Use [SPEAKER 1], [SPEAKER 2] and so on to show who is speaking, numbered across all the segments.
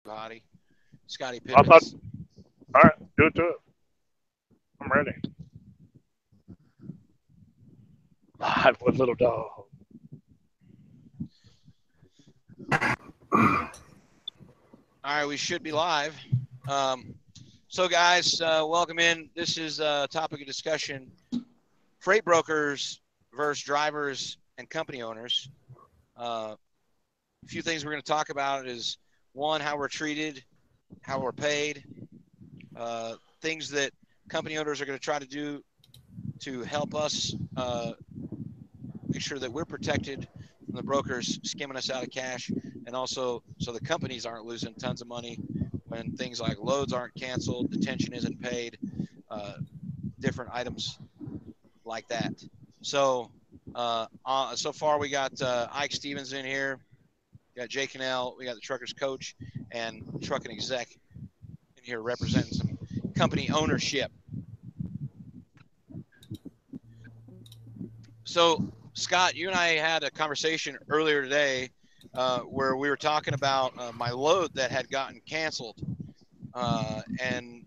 [SPEAKER 1] Scotty. Scotty
[SPEAKER 2] I thought,
[SPEAKER 1] Pippins.
[SPEAKER 2] all right, do it to it. I'm ready. Live with Little Dawg.
[SPEAKER 1] All right, we should be live. So, guys, welcome in. This is a topic of discussion: freight brokers versus drivers and company owners. A few things we're going to talk about is one, how we're treated, how we're paid, things that company owners are going to try to do to help us make sure that we're protected from the brokers skimming us out of cash, and also so the companies aren't losing tons of money when things like loads aren't canceled, detention isn't paid, different items like that. So so far we got Ike Stevens in here, we got Jay Cannell, we got the truckers coach and trucking exec in here representing some company ownership. So Scott, you and I had a conversation earlier today where we were talking about my load that had gotten canceled, and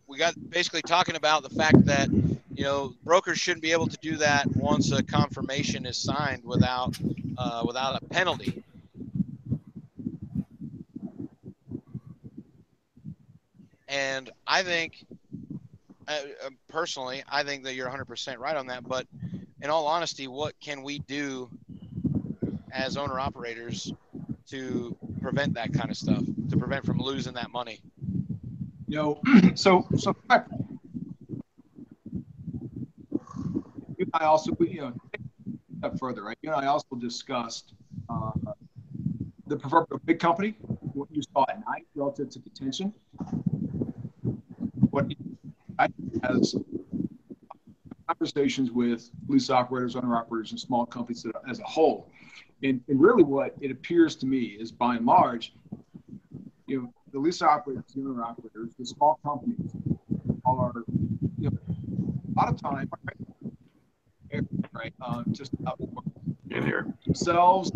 [SPEAKER 1] we got basically talking about the fact that brokers shouldn't be able to do that once a confirmation is signed without a penalty. And I think, personally, I think that you're 100% right on that. But in all honesty, what can we do as owner operators to prevent that kind of stuff, to prevent from losing that money?
[SPEAKER 3] So you and I also, take a step further, right? You and I also discussed the proverbial big company, what you saw at night relative to detention. What I has conversations with lease operators, owner operators, and small companies as a whole. And really what it appears to me is, by and large, the lease operators, the owner operators, the small companies are, a lot of time, right, just
[SPEAKER 2] In here.
[SPEAKER 3] themselves.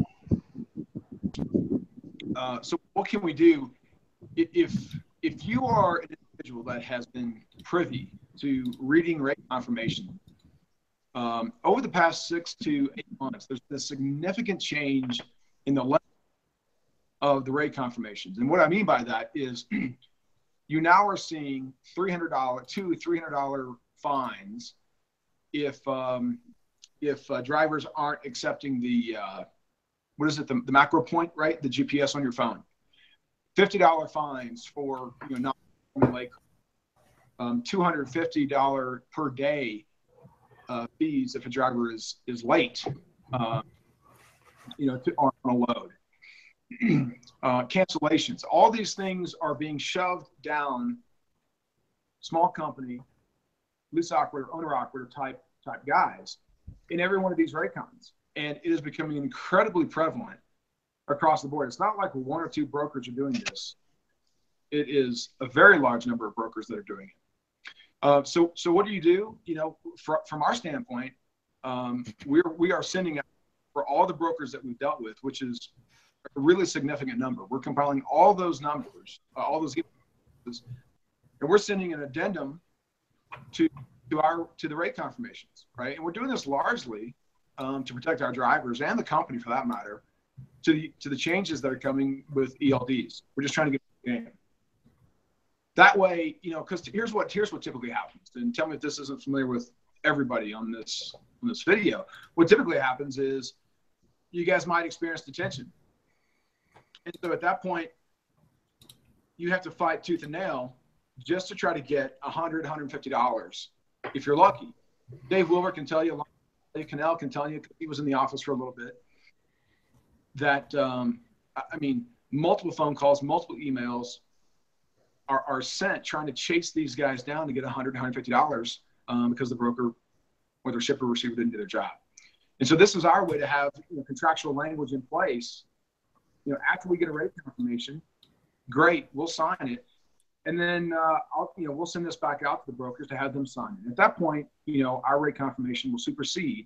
[SPEAKER 3] So what can we do if you are an individual that has been privy to reading rate confirmation over the past 6 to 8 months? There's been a significant change in the level of the rate confirmations, and what I mean by that is you now are seeing $300 fines if drivers aren't accepting the the macro point, right? The GPS on your phone. $50 fines for not like $250 per day fees if a driver is late on a load. Cancellations. All these things are being shoved down small company, lease operator, owner operator type guys in every one of these rate cons. And it is becoming incredibly prevalent across the board. It's not like one or two brokers are doing this. It is a very large number of brokers that are doing it. So what do? From our standpoint, we are sending out for all the brokers that we've dealt with, which is a really significant number. We're compiling all those numbers, all those, and we're sending an addendum to the rate confirmations, right? And we're doing this largely to protect our drivers and the company, for that matter, to the changes that are coming with ELDs. We're just trying to get the game. That way, because here's what typically happens. And tell me if this isn't familiar with everybody on this video. What typically happens is you guys might experience detention. And so at that point, you have to fight tooth and nail just to try to get $100, $150 if you're lucky. Dave Wilbur can tell you, Dave Cannell can tell you, he was in the office for a little bit, that, multiple phone calls, multiple emails are sent trying to chase these guys down to get $100, $150 because the broker or the shipper receiver didn't do their job. And so this is our way to have contractual language in place. After we get a rate confirmation, great, we'll sign it. And then we'll send this back out to the brokers to have them sign it. At that point, our rate confirmation will supersede,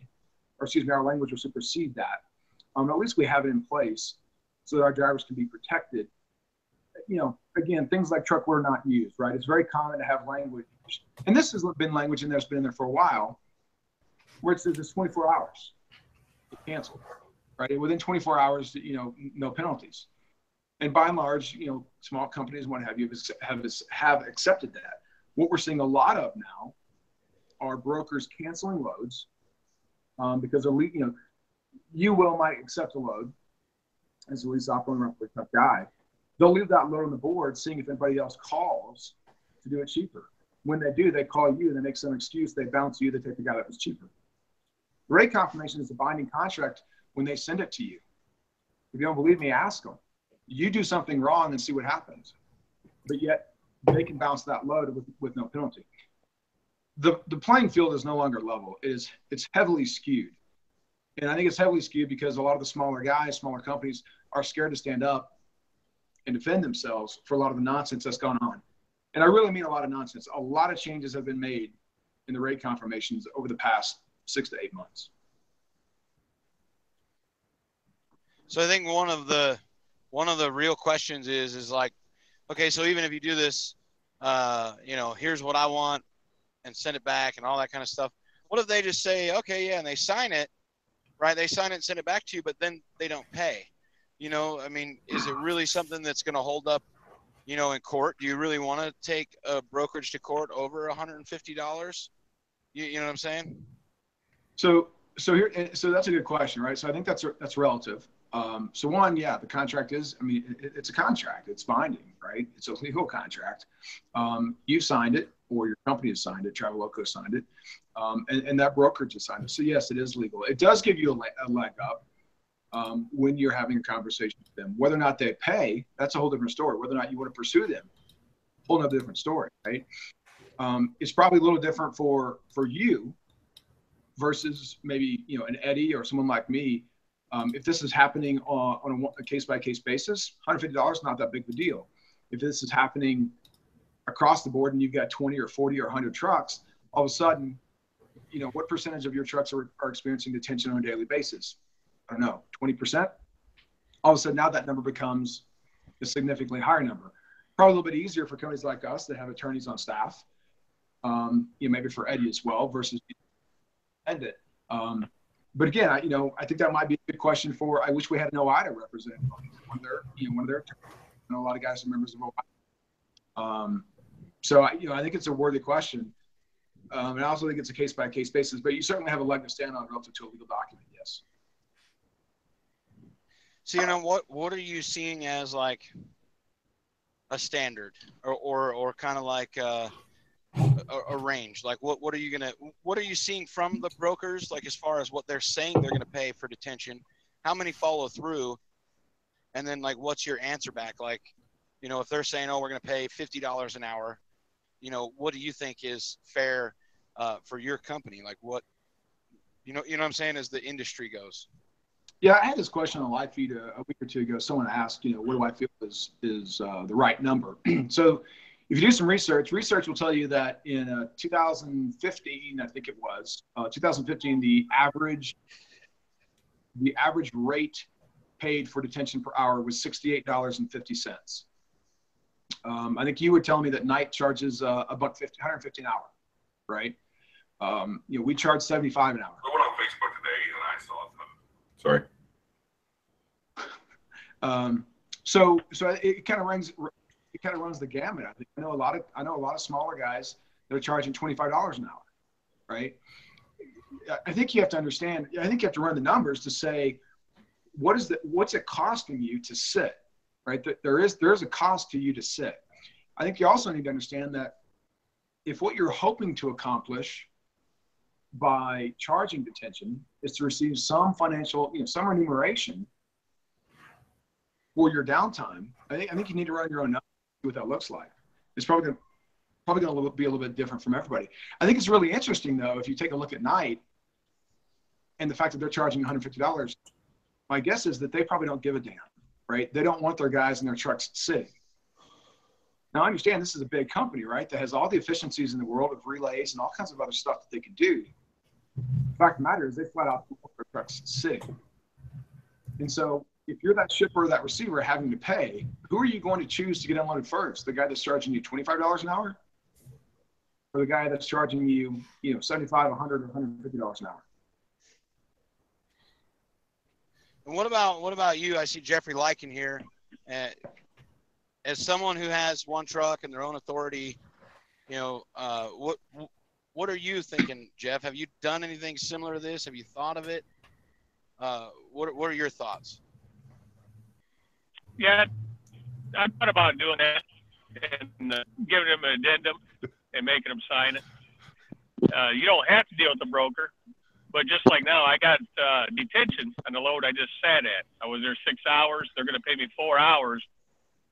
[SPEAKER 3] our language will supersede that. At least we have it in place. so that our drivers can be protected. You know, again, things like truck were not used, right? It's very common to have language, and this has been language in there that's been in there for a while, where it says it's 24 hours to cancel, right? Within 24 hours, you know, no penalties. And by and large, you know, small companies and what have you have accepted that. What we're seeing a lot of now are brokers canceling loads because you know, you might accept a load as a lease operator or a guy. They'll leave that load on the board, seeing if anybody else calls to do it cheaper. When they do, they call you and they make some excuse. They bounce you. They take the guy that was cheaper. The rate confirmation is a binding contract when they send it to you. If you don't believe me, ask them. You do something wrong and see what happens. But yet they can bounce that load with no penalty. The playing field is no longer level. It's heavily skewed. And I think it's heavily skewed because a lot of the smaller guys, smaller companies are scared to stand up and defend themselves for a lot of the nonsense that's gone on. And I really mean a lot of nonsense. A lot of changes have been made in the rate confirmations over the past 6 to 8 months.
[SPEAKER 1] So I think one of the real questions is like, okay, so even if you do this, you know, here's what I want and send it back and all that kind of stuff. What if they just say, okay, yeah, and they sign it, right? They sign it and send it back to you, but then they don't pay. You know, I mean, is it really something that's going to hold up, you know, in court? Do you really want to take a brokerage to court over $150? You know what I'm saying?
[SPEAKER 3] So that's a good question, right? So I think that's relative. So one, yeah, the contract is, I mean, it's a contract. It's binding, right? It's a legal contract. You signed it, or your company has signed it. Traveloka signed it, and that brokerage has signed it. So yes, it is legal. It does give you a leg up when you're having a conversation with them. Whether or not they pay, that's a whole different story. Whether or not you want to pursue them, whole nother different story, right? It's probably a little different for you versus maybe, you know, an Eddie or someone like me. If this is happening on a case-by-case basis, $150 is not that big of a deal. If this is happening across the board and you've got 20 or 40 or 100 trucks, all of a sudden, you know, what percentage of your trucks are experiencing detention on a daily basis? I don't know, 20%? All of a sudden, now that number becomes a significantly higher number. Probably a little bit easier for companies like us that have attorneys on staff, you know, maybe for Eddie as well, versus end it. But again, I think that might be a good question for. I wish we had an OI to represent one of their. I know a lot of guys are members of OI. So I think it's a worthy question, and I also think it's a case by case basis. But you certainly have a leg to stand on relative to a legal document. Yes.
[SPEAKER 1] So what are you seeing as like a standard or kind of like a range? Like what are you seeing from the brokers, like as far as what they're saying they're going to pay for detention, how many follow through, and then like what's your answer back? Like, you know, if they're saying, oh, we're going to pay $50 an hour, you know, what do you think is fair for your company? Like what, you know what I'm saying, as the industry goes?
[SPEAKER 3] Yeah, I had this question on the live feed a week or two ago. Someone asked, you know, what do I feel is the right number? So if you do some research will tell you that in 2015, I think it was 2015, the average rate paid for detention per hour was $68.50. I think you were telling me that night charges $150 an hour, right? You know, we charge $75 an hour.
[SPEAKER 4] I went on Facebook today and I saw something. Sorry.
[SPEAKER 3] So it kind of runs the gamut. I know a lot of smaller guys that are charging $25 an hour, right? I think you have to understand. I think you have to run the numbers to say what's it costing you to sit, right? There is a cost to you to sit. I think you also need to understand that if what you're hoping to accomplish by charging detention is to receive some financial, some remuneration for your downtime, I think you need to run your own numbers, see what that looks like. It's probably going to be a little bit different from everybody. I think it's really interesting, though, if you take a look at night and the fact that they're charging $150, my guess is that they probably don't give a damn, right? They don't want their guys in their trucks sitting. Now, I understand this is a big company, right, that has all the efficiencies in the world of relays and all kinds of other stuff that they can do. The fact of the matter is they flat out want their trucks sitting. And so if you're that shipper or that receiver having to pay, who are you going to choose to get unloaded first? The guy that's charging you $25 an hour, or the guy that's charging you, you know, $75, $100, or $150 an hour?
[SPEAKER 1] And what about you? I see Jeffrey Lycan here. As someone who has one truck and their own authority, you know, what are you thinking, Jeff? Have you done anything similar to this? Have you thought of it? What are your thoughts?
[SPEAKER 5] Yeah, I thought about doing that and giving them an addendum and making them sign it. You don't have to deal with the broker, but just like now, I got detention on the load I just sat at. I was there 6 hours. They're going to pay me 4 hours,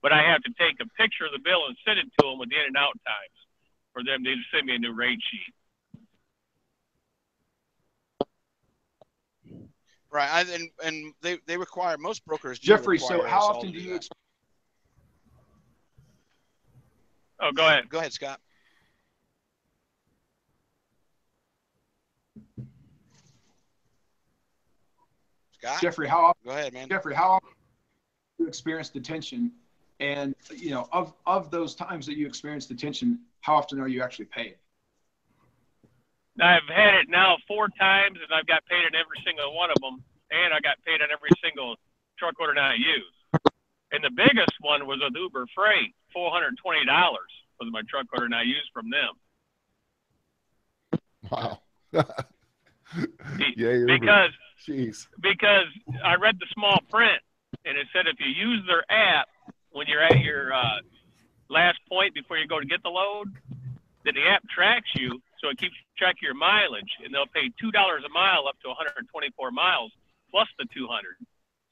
[SPEAKER 5] but I have to take a picture of the bill and send it to them with the in and out times for them to send me a new rate sheet.
[SPEAKER 1] Right, and they require, most brokers do
[SPEAKER 3] Jeffrey,
[SPEAKER 1] require
[SPEAKER 3] so how
[SPEAKER 1] us all
[SPEAKER 3] often
[SPEAKER 1] to
[SPEAKER 3] do you
[SPEAKER 1] that.
[SPEAKER 5] Oh, go ahead.
[SPEAKER 1] Go ahead, Scott. Scott?
[SPEAKER 3] Jeffrey, how often,
[SPEAKER 1] Go ahead, man.
[SPEAKER 3] Jeffrey, how often do you experience detention? And, you know, of those times that you experience detention, how often are you actually paid?
[SPEAKER 5] I've had it now 4 times, and I've got paid on every single one of them, and I got paid on every single truck order that I use. And the biggest one was with Uber Freight, $420 was my truck order that I used from them.
[SPEAKER 6] Wow.
[SPEAKER 5] Because I read the small print, and it said if you use their app when you're at your last point before you go to get the load, then the app tracks you, so it keeps track of your mileage, and they'll pay $2 a mile up to 124 miles plus the 200.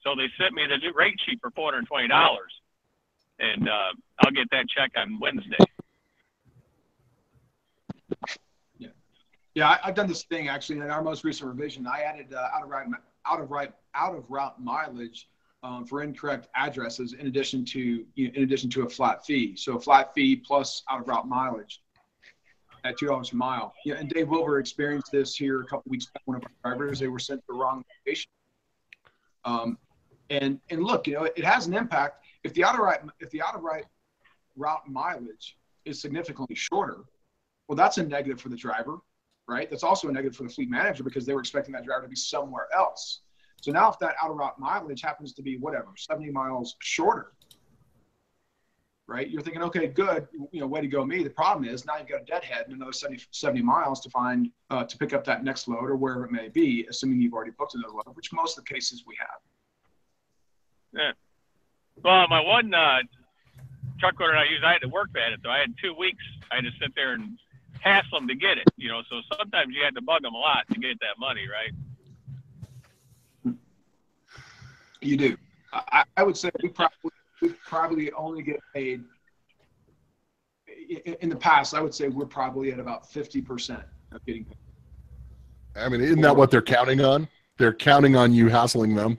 [SPEAKER 5] So they sent me the new rate sheet for $420, and I'll get that check on Wednesday.
[SPEAKER 3] Yeah, I've done this thing actually in our most recent revision. I added out of route mileage for incorrect addresses in addition to a flat fee. So a flat fee plus out of route mileage at $2 a mile. Yeah, and Dave Wilbur experienced this here a couple weeks back. One of our drivers, they were sent to the wrong location. And look, you know, it has an impact if the out of route mileage is significantly shorter. Well, that's a negative for the driver, right? That's also a negative for the fleet manager because they were expecting that driver to be somewhere else. So now if that out of route mileage happens to be whatever, 70 miles shorter, right? You're thinking, okay, good, you know, way to go me. The problem is now you've got a deadhead and another 70 miles to pick up that next load or wherever it may be, assuming you've already booked another load, which most of the cases we have.
[SPEAKER 5] Yeah. Well, my one truck order I used, I had to work at it, though. I had 2 weeks. I had to sit there and hassle them to get it, you know. So sometimes you had to bug them a lot to get that money, right?
[SPEAKER 3] You do. I would say we probably only get paid. In the past, I would say we're probably at about 50% of getting paid.
[SPEAKER 6] I mean, isn't that what they're counting on? They're counting on you hassling them,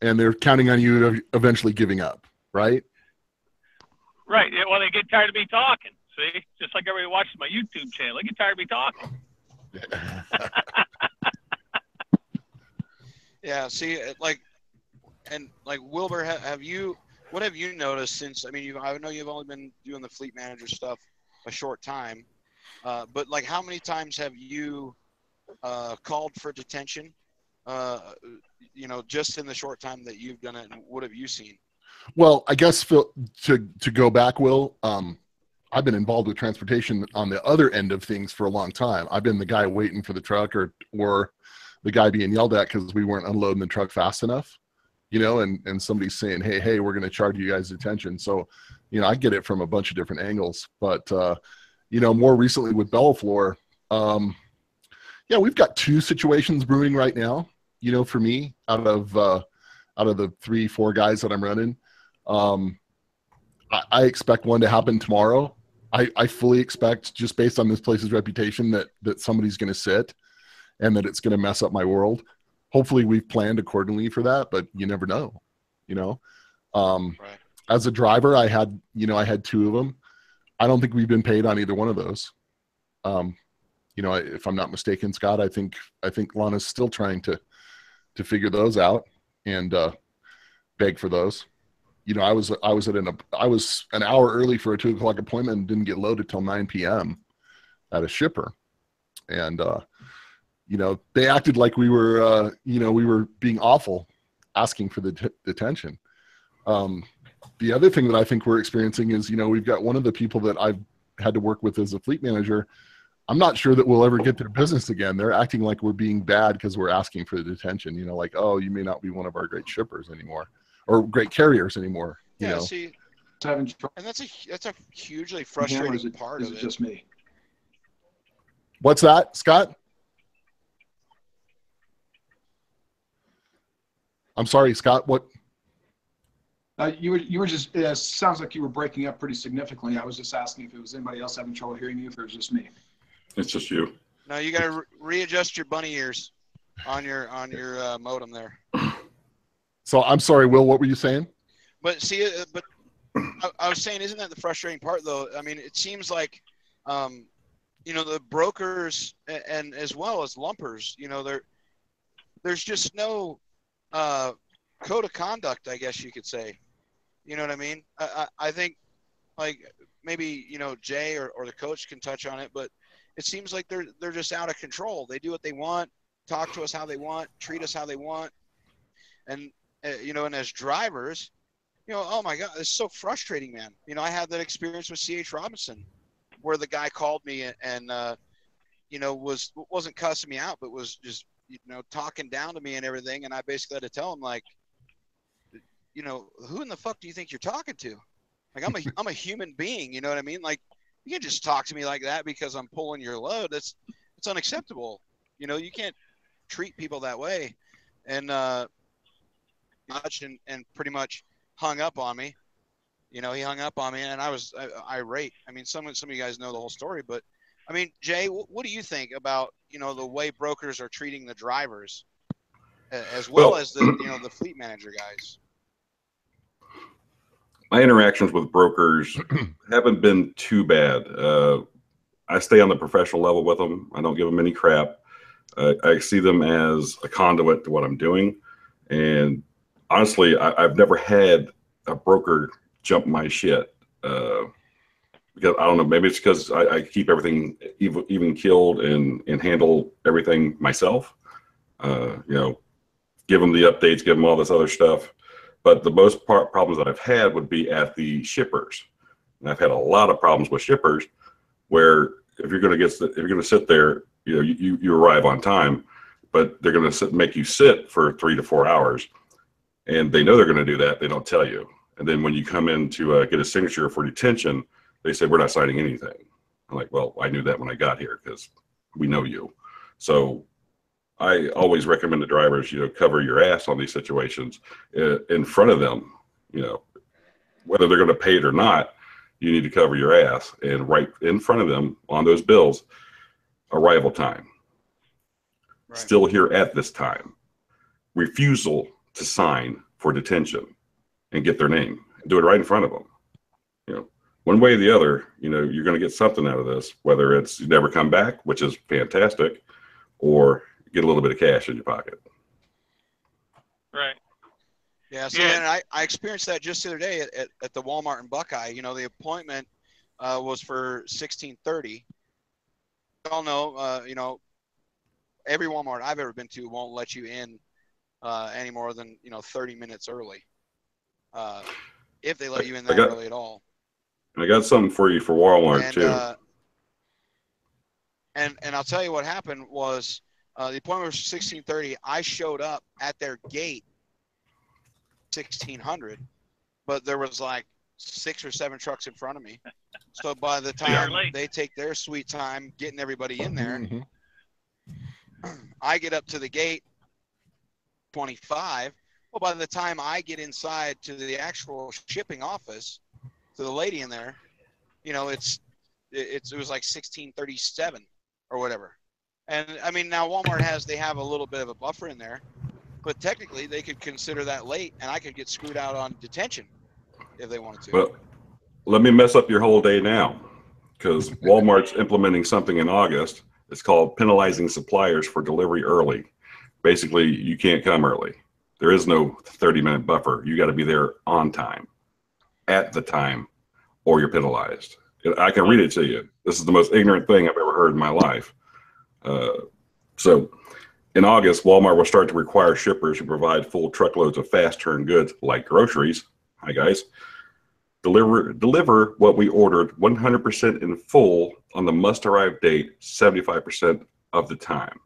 [SPEAKER 6] and they're counting on you eventually giving up, right?
[SPEAKER 5] Right. Yeah, well, they get tired of me talking. See, just like everybody watches my YouTube channel, they get tired of me talking.
[SPEAKER 1] Yeah. See, like Wilbur, what have you noticed since? I mean, I know you've only been doing the fleet manager stuff a short time, but like, how many times have you called for detention? You know, just in the short time that you've done it, and what have you seen?
[SPEAKER 6] Well, I guess, Phil, to go back, Will, I've been involved with transportation on the other end of things for a long time. I've been the guy waiting for the truck or the guy being yelled at because we weren't unloading the truck fast enough, you know, and somebody's saying, hey, we're going to charge you guys detention. So, you know, I get it from a bunch of different angles. But, you know, more recently with Bellaflor, yeah, we've got 2 situations brewing right now, you know, for me out of the 3-4 guys that I'm running. I expect one to happen tomorrow. I fully expect, just based on this place's reputation, that somebody's going to sit and that it's going to mess up my world. Hopefully we've planned accordingly for that, but you never know, you know.
[SPEAKER 1] Right.
[SPEAKER 6] As a driver, I had 2 of them. I don't think we've been paid on either one of those. You know, if I'm not mistaken, Scott, I think Lana's still trying to figure those out. And beg for those. You know, I was an hour early for a 2 o'clock appointment and didn't get loaded till 9 p.m. at a shipper. And, you know, they acted like we were, you know, we were being awful asking for the detention. The other thing that I think we're experiencing is, you know, we've got one of the people that I've had to work with as a fleet manager. I'm not sure that we'll ever get their business again. They're acting like we're being bad because we're asking for the detention, you know, like, oh, you may not be one of our great shippers anymore or great carriers anymore. You know?
[SPEAKER 1] See, and that's a hugely frustrating part of it.
[SPEAKER 3] Just me.
[SPEAKER 6] What's that, Scott? I'm sorry, Scott, what?
[SPEAKER 3] You were just, it sounds like you were breaking up pretty significantly. I was just asking if it was anybody else having trouble hearing you, if it was just me.
[SPEAKER 4] It's just you.
[SPEAKER 1] No, you got to readjust your bunny ears on your modem there.
[SPEAKER 6] So I'm sorry, Will, what were you saying?
[SPEAKER 1] But see, I was saying, isn't that the frustrating part though? I mean, it seems like, you know, the brokers and as well as lumpers, you know, there's just no code of conduct, I guess you could say. You know what I mean? I think, like, maybe, you know, Jay or the coach can touch on it, but it seems like they're just out of control. They do what they want, talk to us how they want, treat us how they want. And, you know, and as drivers, you know, oh my God, it's so frustrating, man. You know, I had that experience with C.H. Robinson where the guy called me and you know, wasn't cussing me out, but was just, you know, talking down to me and everything. And I basically had to tell him, like, you know, who in the fuck do you think you're talking to? Like, I'm a human being, you know what I mean? Like, you can't just talk to me like that because I'm pulling your load. It's unacceptable. You know, you can't treat people that way. And pretty much hung up on me. You know, he hung up on me, and I was irate. I mean, some of you guys know the whole story, but I mean, Jay, what do you think about, you know, the way brokers are treating the drivers, as well as the, you know, the fleet manager guys?
[SPEAKER 4] My interactions with brokers haven't been too bad. I stay on the professional level with them. I don't give them any crap. I see them as a conduit to what I'm doing. And honestly, I've never had a broker jump my shit. Because I don't know, maybe it's because I keep everything even keeled and handle everything myself. You know, give them the updates, give them all this other stuff. But the most problems that I've had would be at the shippers. And I've had a lot of problems with shippers where if you're going to sit there, you know, you arrive on time, but they're going to make you sit for 3 to 4 hours, and they know they're going to do that. They don't tell you. And then when you come in to get a signature for detention, they say, we're not signing anything. I'm like, well, I knew that when I got here because we know you. So I always recommend the drivers, you know, cover your ass on these situations in front of them. You know, whether they're going to pay it or not, you need to cover your ass and right in front of them on those bills, arrival time, right, still here at this time, refusal to sign for detention and get their name, do it right in front of them. You know, one way or the other, you know, you're going to get something out of this, whether it's you never come back, which is fantastic, or get a little bit of cash in your pocket.
[SPEAKER 5] Right.
[SPEAKER 1] Yeah. So then I experienced that just the other day at the Walmart in Buckeye. You know, the appointment was for 16:30. You all know, you know, every Walmart I've ever been to won't let you in any more than, you know, 30 minutes early. If they let you in that early at all.
[SPEAKER 4] I got something for you for Walmart too.
[SPEAKER 1] And I'll tell you what happened was, the appointment was 16:30. I showed up at their gate 1600, but there was like 6 or 7 trucks in front of me. So by the time they take their sweet time getting everybody in there, I get up to the gate 25. Well, by the time I get inside to the actual shipping office, to the lady in there, you know, it was like 16:37 or whatever. And I mean, now Walmart they have a little bit of a buffer in there, but technically they could consider that late, and I could get screwed out on detention if they wanted to.
[SPEAKER 4] Well, let me mess up your whole day now, because Walmart's implementing something in August. It's called penalizing suppliers for delivery early. Basically, you can't come early. There is no 30-minute buffer. You got to be there on time, at the time, or you're penalized. I can read it to you. This is the most ignorant thing I've ever heard in my life. So in August, Walmart will start to require shippers who provide full truckloads of fast turn goods like groceries. Hi guys. Deliver what we ordered 100% in full on the must arrive date 75% of the time.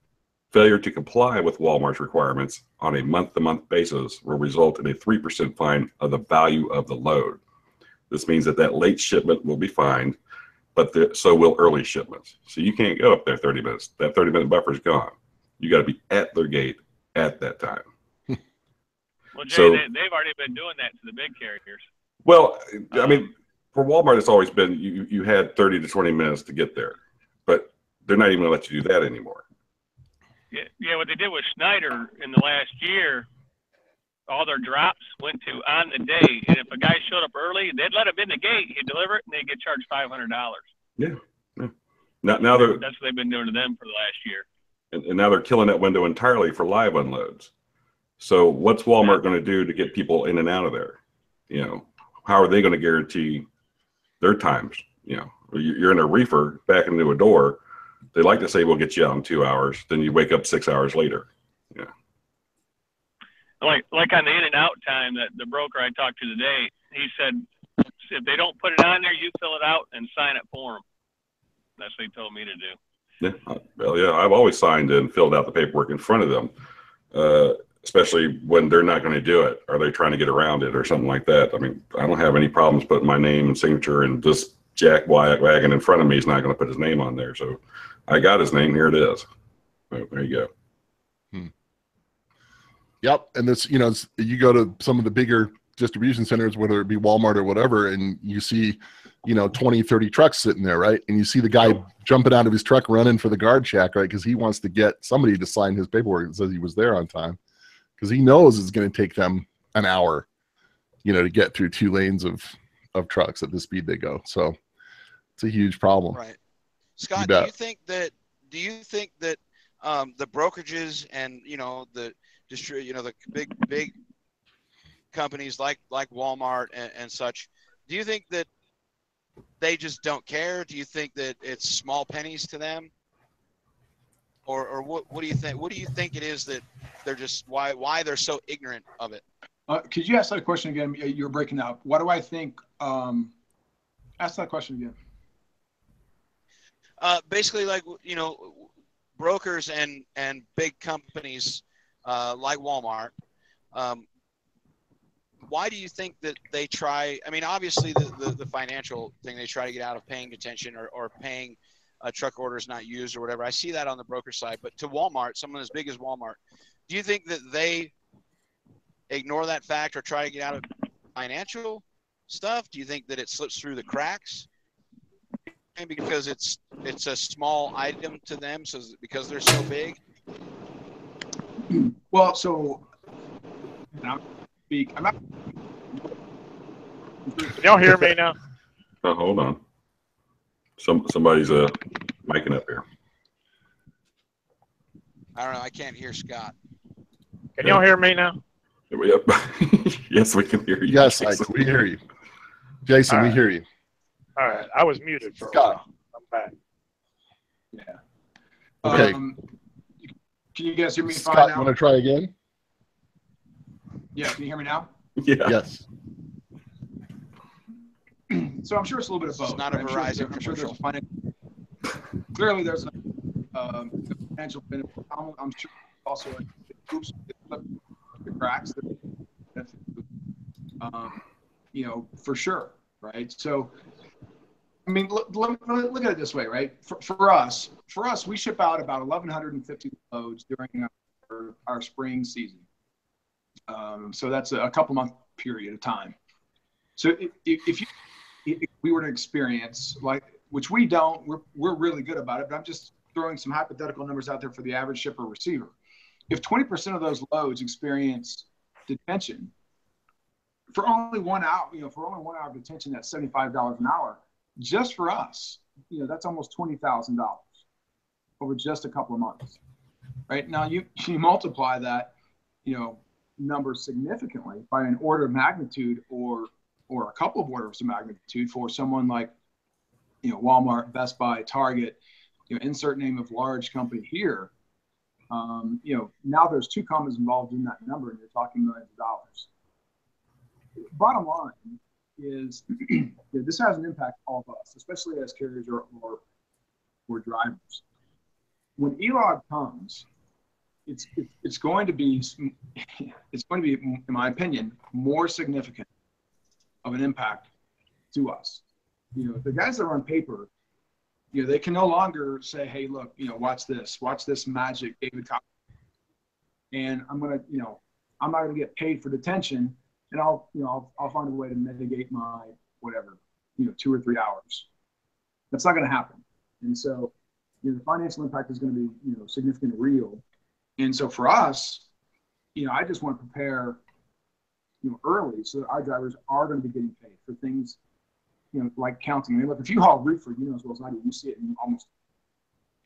[SPEAKER 4] Failure to comply with Walmart's requirements on a month-to-month basis will result in a 3% fine of the value of the load. This means that late shipment will be fined, but so will early shipments. So you can't go up there 30 minutes. That 30-minute buffer is gone. You got to be at their gate at that time.
[SPEAKER 5] Well, Jay,
[SPEAKER 4] so,
[SPEAKER 5] they've already been doing that to the big carriers.
[SPEAKER 4] Well, I mean, for Walmart, it's always been you had 30 to 20 minutes to get there, but they're not even going to let you do that anymore.
[SPEAKER 5] Yeah, what they did with Schneider in the last year, all their drops went to on the day, and if a guy showed up early, they'd let him in the gate, he'd deliver it, and they'd get charged $500.
[SPEAKER 4] Yeah. Now
[SPEAKER 5] that's what they've been doing to them for the last year.
[SPEAKER 4] And now they're killing that window entirely for live unloads. So what's Walmart going to do to get people in and out of there? You know, how are they going to guarantee their times? You know, you're in a reefer back into a door. They like to say we'll get you out in 2 hours. Then you wake up 6 hours later. Yeah.
[SPEAKER 5] Like on the in and out time, that the broker I talked to today, he said if they don't put it on there, you fill it out and sign it for them. That's what he told me to do.
[SPEAKER 4] Yeah, well, yeah, I've always signed and filled out the paperwork in front of them, especially when they're not going to do it or they're trying to get around it or something like that. I mean, I don't have any problems putting my name and signature, and this jack wagon in front of me is not going to put his name on there. So I got his name. Here it is. Oh, there you go.
[SPEAKER 6] Yep. And this, you know, you go to some of the bigger distribution centers, whether it be Walmart or whatever, and you see, you know, 20, 30 trucks sitting there, right? And you see the guy jumping out of his truck running for the guard shack, right? Because he wants to get somebody to sign his paperwork that says he was there on time, because he knows it's going to take them an hour, you know, to get through 2 lanes of trucks at the speed they go. So it's a huge problem.
[SPEAKER 1] Right. Scott, do you think that the brokerages and, you know, the big companies like Walmart and such, do you think that they just don't care? Do you think that it's small pennies to them? Or what do you think? What do you think it is that they're just why they're so ignorant of it?
[SPEAKER 3] Could you ask that question again? You're breaking up. What do I think? Ask that question again.
[SPEAKER 1] Basically, like, you know, brokers and big companies like Walmart. Why do you think that they try? I mean, obviously the financial thing, they try to get out of paying detention or paying truck orders not used or whatever. I see that on the broker side, but to Walmart, someone as big as Walmart, do you think that they ignore that fact or try to get out of financial stuff? Do you think that it slips through the cracks? And because it's a small item to them, so because they're so big?
[SPEAKER 3] Well, so I'm not.
[SPEAKER 2] Can y'all hear me now?
[SPEAKER 4] Oh, hold on. Somebody's miking up here.
[SPEAKER 1] I don't know. I can't hear Scott.
[SPEAKER 2] Can y'all hear me now?
[SPEAKER 4] Yep. Yes, we can hear you.
[SPEAKER 6] Yes, we hear you. Jason, we hear you.
[SPEAKER 2] All right. I was muted for a
[SPEAKER 6] Scott.
[SPEAKER 2] while. I'm back.
[SPEAKER 3] Yeah.
[SPEAKER 6] Okay.
[SPEAKER 3] Can you guys hear me fine
[SPEAKER 6] Scott,
[SPEAKER 3] now?
[SPEAKER 6] want to try again?
[SPEAKER 3] Yeah. Can you hear me now?
[SPEAKER 4] Yeah.
[SPEAKER 6] Yes.
[SPEAKER 3] So I'm sure it's a little bit of both.
[SPEAKER 1] It's not a Verizon
[SPEAKER 3] I'm sure there's
[SPEAKER 1] commercial.
[SPEAKER 3] clearly there's a financial benefit. I'm sure also groups the cracks that you know, for sure, right? So I mean, look at it this way, right? For us, we ship out about 1,150 loads during our spring season. So that's a couple month period of time. So if we were to experience, like, which we don't, we're really good about it, but I'm just throwing some hypothetical numbers out there for the average shipper receiver. If 20% of those loads experience detention for only 1 hour, you know, for only 1 hour of detention, that's $75 an hour. Just for us, you know, that's almost $20,000 over just a couple of months, right? Now you multiply that, you know, number significantly by an order of magnitude or a couple of orders of magnitude for someone like, Walmart, Best Buy, Target, insert name of large company here. Now there's two companies involved in that number, and you're talking millions of dollars. Bottom line is, this has an impact on all of us, especially as carriers or drivers. When ELOG comes, it's going to be, in my opinion, more significant of an impact to us. The guys that run paper, they can no longer say, hey, look, watch this magic David Cox. And I'm not gonna get paid for detention, and I'll find a way to mitigate my whatever, 2 or 3 hours. That's not gonna happen. And so, the financial impact is gonna be, significant and real. And so for us, I just want to prepare, early so that our drivers are going to be getting paid for things, like counting. I mean, look, if you haul reefer, as well as I do, you see it in almost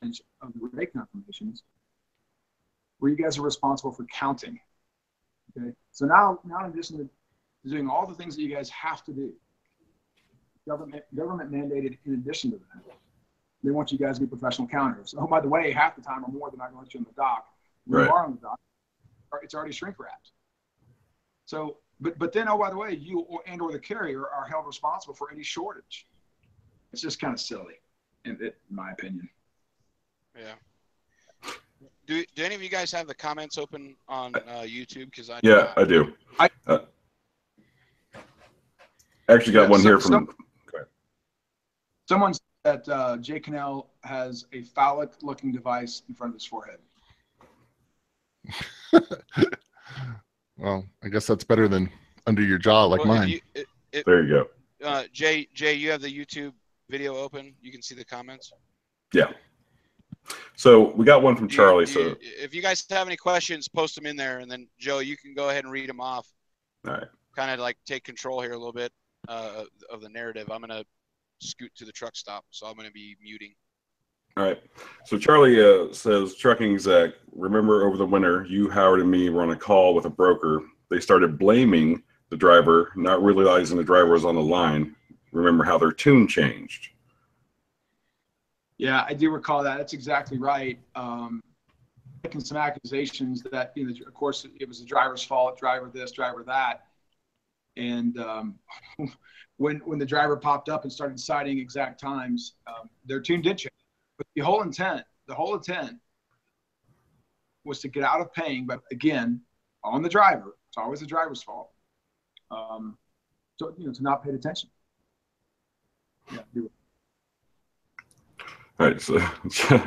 [SPEAKER 3] of the rate confirmations where you guys are responsible for counting. Okay. So now in addition to doing all the things that you guys have to do, government mandated in addition to that, they want you guys to be professional counters. Oh, by the way, half the time or more, they're not going to let you on the dock. When you are on the dock, it's already shrink wrapped. So, but then, oh, by the way, you or the carrier are held responsible for any shortage. It's just kind of silly, in my opinion.
[SPEAKER 1] Yeah. Do any of you guys have the comments open on YouTube? Because I
[SPEAKER 4] do. I actually got one here from.
[SPEAKER 3] Someone said that Jay Cannell has a phallic-looking device in front of his forehead.
[SPEAKER 6] Well, I guess that's better than under your jaw like mine.
[SPEAKER 4] There you
[SPEAKER 1] go. Jay, you have the YouTube video open. You can see the comments.
[SPEAKER 4] Yeah. So we got one from Charlie. So
[SPEAKER 1] if you guys have any questions, post them in there, and then Joe, you can go ahead and read them off.
[SPEAKER 4] All right.
[SPEAKER 1] Kind of like take control here a little bit of the narrative. I'm gonna scoot to the truck stop, so I'm gonna be muting.
[SPEAKER 4] All right. So Charlie says, trucking exec, remember over the winter, you, Howard, and me were on a call with a broker. They started blaming the driver, not realizing the driver was on the line. Remember how their tune changed?
[SPEAKER 3] Yeah, I do recall that. That's exactly right. Making some accusations that, of course, it was the driver's fault, driver this, driver that. And when the driver popped up and started citing exact times, their tune did change. But the whole intent was to get out of paying, but again, on the driver. It's always the driver's fault. So, to not pay attention. Yeah, do it.
[SPEAKER 4] All right, so